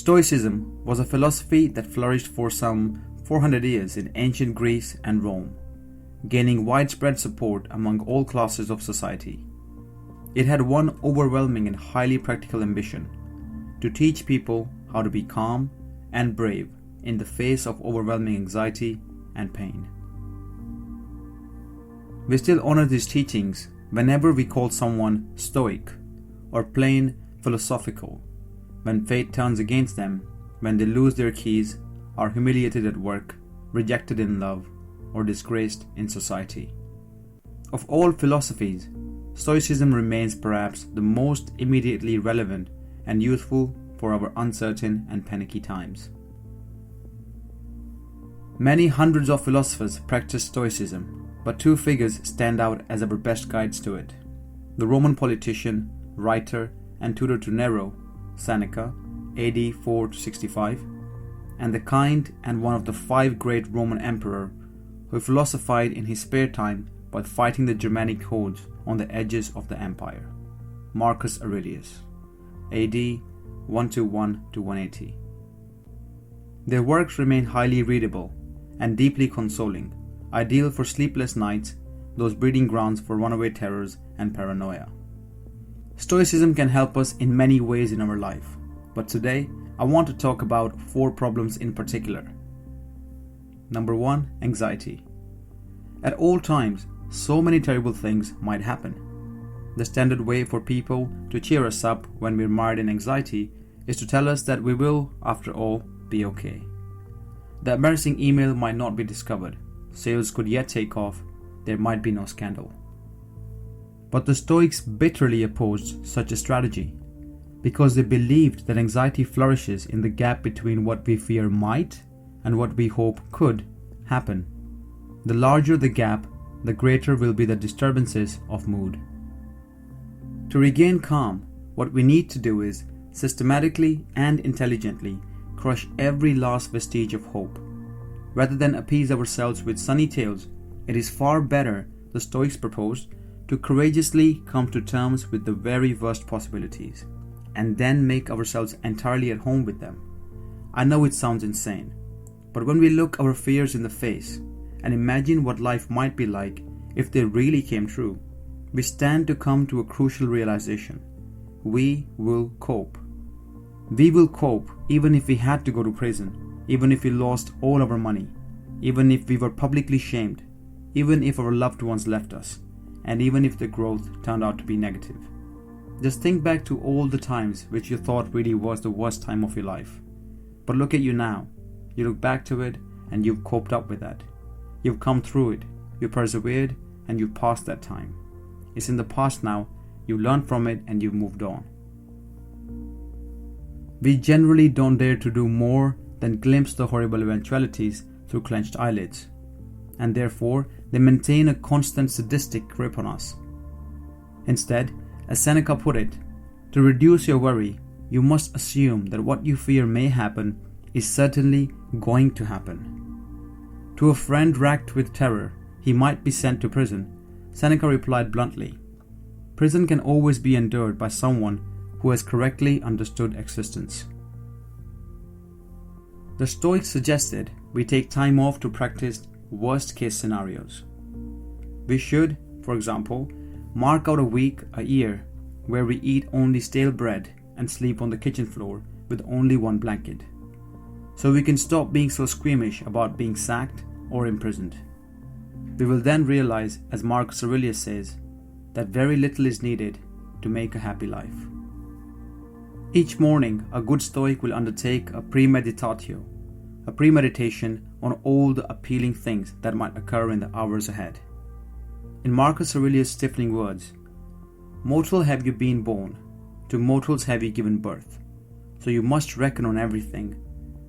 Stoicism was a philosophy that flourished for some 400 years in ancient Greece and Rome, gaining widespread support among all classes of society. It had one overwhelming and highly practical ambition: to teach people how to be calm and brave in the face of overwhelming anxiety and pain. We still honor these teachings whenever we call someone stoic or plain philosophical, when fate turns against them, when they lose their keys, are humiliated at work, rejected in love, or disgraced in society. Of all philosophies, Stoicism remains perhaps the most immediately relevant and useful for our uncertain and panicky times. Many hundreds of philosophers practice Stoicism, but two figures stand out as our best guides to it: the Roman politician, writer, and tutor to Nero, Seneca, AD 4-65, and the kind and one of the 5 great Roman emperor who philosophized in his spare time while fighting the Germanic hordes on the edges of the empire, Marcus Aurelius, AD 121-180. Their works remain highly readable and deeply consoling, ideal for sleepless nights, those breeding grounds for runaway terrors and paranoia. Stoicism can help us in many ways in our life, but today I want to talk about 4 problems in particular. Number 1, anxiety. At all times, so many terrible things might happen. The standard way for people to cheer us up when we're mired in anxiety is to tell us that we will, after all, be okay. The embarrassing email might not be discovered, sales could yet take off, there might be no scandal. But the Stoics bitterly opposed such a strategy, because they believed that anxiety flourishes in the gap between what we fear might and what we hope could happen. The larger the gap, the greater will be the disturbances of mood. To regain calm, what we need to do is systematically and intelligently crush every last vestige of hope. Rather than appease ourselves with sunny tales, it is far better, the Stoics proposed, to courageously come to terms with the very worst possibilities, and then make ourselves entirely at home with them. I know it sounds insane, but when we look our fears in the face and imagine what life might be like if they really came true, we stand to come to a crucial realization: we will cope. We will cope even if we had to go to prison, even if we lost all our money, even if we were publicly shamed, even if our loved ones left us, and even if the growth turned out to be negative. Just think back to all the times which you thought really was the worst time of your life. But look at you now. You look back to it and you've coped up with that. You've come through it, you persevered, and you've passed that time. It's in the past now, you learned from it and you've moved on. We generally don't dare to do more than glimpse the horrible eventualities through clenched eyelids, and therefore they maintain a constant sadistic grip on us. Instead, as Seneca put it, to reduce your worry, you must assume that what you fear may happen is certainly going to happen. To a friend racked with terror, he might be sent to prison, Seneca replied bluntly, "Prison can always be endured by someone who has correctly understood existence." The Stoics suggested we take time off to practice worst-case scenarios. We should, for example, mark out a week, a year, where we eat only stale bread and sleep on the kitchen floor with only one blanket, so we can stop being so squeamish about being sacked or imprisoned. We will then realize, as Marcus Aurelius says, that very little is needed to make a happy life. Each morning, a good Stoic will undertake a premeditatio, a premeditation on all the appealing things that might occur in the hours ahead. In Marcus Aurelius' stiffening words, "Mortal have you been born, to mortals have you given birth, so you must reckon on everything,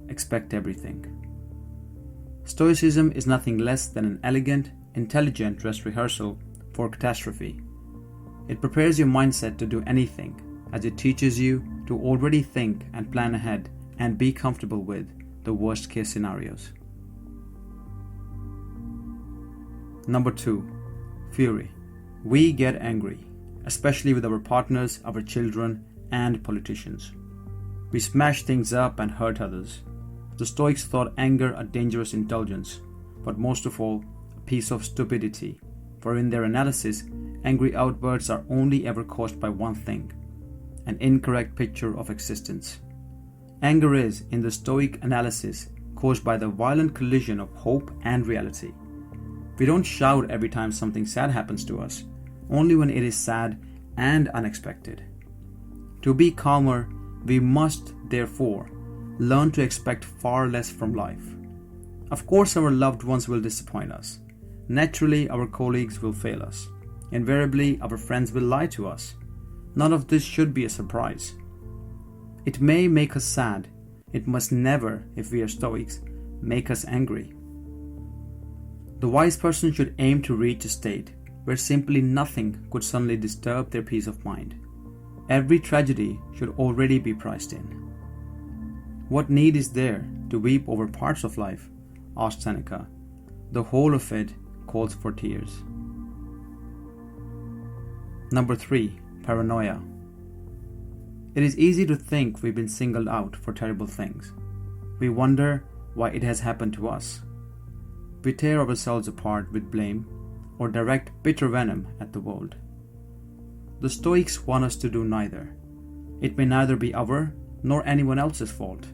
expect everything." Stoicism is nothing less than an elegant, intelligent dress rehearsal for catastrophe. It prepares your mindset to do anything, as it teaches you to already think and plan ahead and be comfortable with the worst case scenarios. Number 2, fury. We get angry, especially with our partners, our children, and politicians. We smash things up and hurt others. The Stoics thought anger a dangerous indulgence, but most of all, a piece of stupidity, for in their analysis, angry outbursts are only ever caused by one thing: an incorrect picture of existence. Anger is, in the Stoic analysis, caused by the violent collision of hope and reality. We don't shout every time something sad happens to us, only when it is sad and unexpected. To be calmer, we must, therefore, learn to expect far less from life. Of course, our loved ones will disappoint us. Naturally, our colleagues will fail us. Invariably, our friends will lie to us. None of this should be a surprise. It may make us sad. It must never, if we are Stoics, make us angry. The wise person should aim to reach a state where simply nothing could suddenly disturb their peace of mind. Every tragedy should already be priced in. What need is there to weep over parts of life? Asked Seneca. The whole of it calls for tears. Number 3. Paranoia. It is easy to think we've been singled out for terrible things. We wonder why it has happened to us. We tear ourselves apart with blame or direct bitter venom at the world. The Stoics want us to do neither. It may neither be our nor anyone else's fault.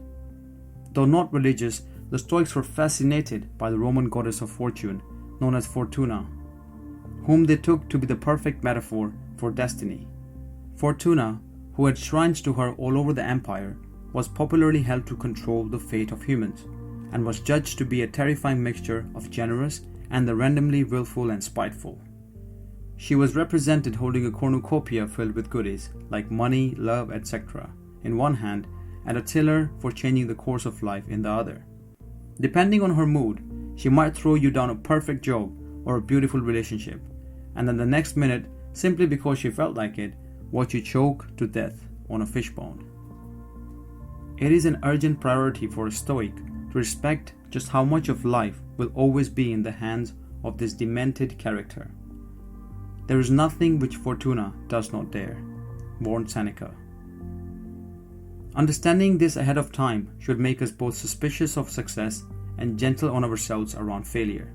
Though not religious, the Stoics were fascinated by the Roman goddess of fortune, known as Fortuna, whom they took to be the perfect metaphor for destiny. Fortuna, who had shrines to her all over the empire, was popularly held to control the fate of humans, and was judged to be a terrifying mixture of generous and the randomly willful and spiteful. She was represented holding a cornucopia filled with goodies like money, love, etc. in one hand, and a tiller for changing the course of life in the other. Depending on her mood, she might throw you down a perfect job or a beautiful relationship, and then the next minute, simply because she felt like it, watch you choke to death on a fishbone. It is an urgent priority for a Stoic to respect just how much of life will always be in the hands of this demented character. There is nothing which Fortuna does not dare, warned Seneca. Understanding this ahead of time should make us both suspicious of success and gentle on ourselves around failure.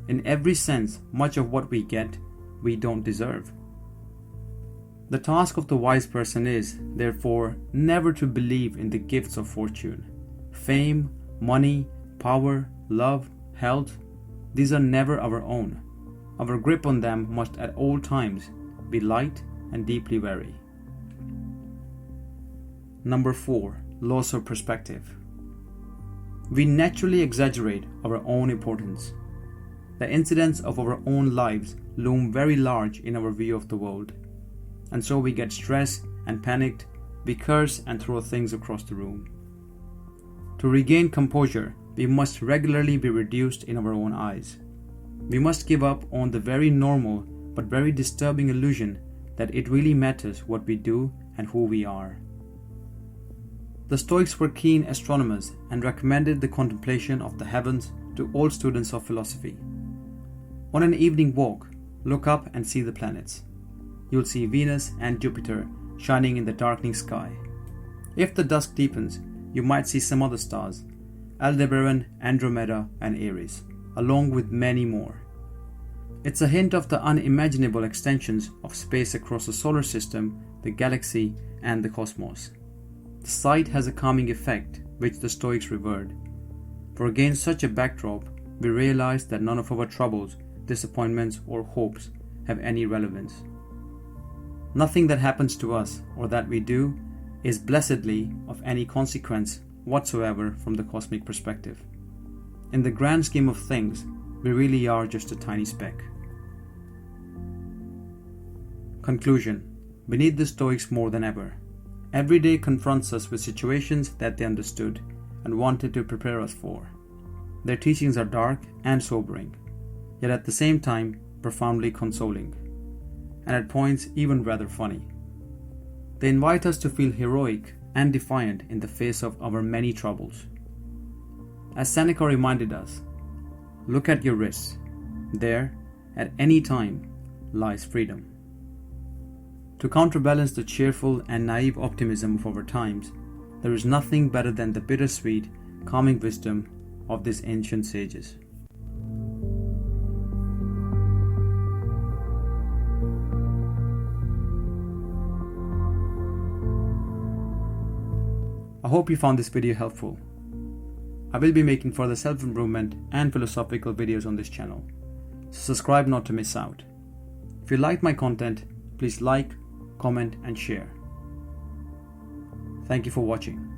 In every sense, much of what we get, we don't deserve. The task of the wise person is, therefore, never to believe in the gifts of fortune. Fame, money, power, love, health, these are never our own. Our grip on them must at all times be light and deeply wary. Number 4. Loss of perspective. We naturally exaggerate our own importance. The incidents of our own lives loom very large in our view of the world, and so we get stressed and panicked, we curse and throw things across the room. To regain composure, we must regularly be reduced in our own eyes. We must give up on the very normal but very disturbing illusion that it really matters what we do and who we are. The Stoics were keen astronomers and recommended the contemplation of the heavens to all students of philosophy. On an evening walk, look up and see the planets. You'll see Venus and Jupiter shining in the darkening sky. If the dusk deepens, you might see some other stars, Aldebaran, Andromeda, and Aries, along with many more. It's a hint of the unimaginable extensions of space across the solar system, the galaxy, and the cosmos. The sight has a calming effect, which the Stoics revered. For against such a backdrop, we realize that none of our troubles, disappointments, or hopes have any relevance. Nothing that happens to us or that we do is blessedly of any consequence whatsoever from the cosmic perspective. In the grand scheme of things, we really are just a tiny speck. Conclusion. We need the Stoics more than ever. Every day confronts us with situations that they understood and wanted to prepare us for. Their teachings are dark and sobering, yet at the same time profoundly consoling, and at points even rather funny. They invite us to feel heroic and defiant in the face of our many troubles. As Seneca reminded us, look at your wrists. There, at any time, lies freedom. To counterbalance the cheerful and naive optimism of our times, there is nothing better than the bittersweet, calming wisdom of these ancient sages. I hope you found this video helpful. I will be making further self-improvement and philosophical videos on this channel, so subscribe not to miss out. If you like my content, please like, comment and share. Thank you for watching.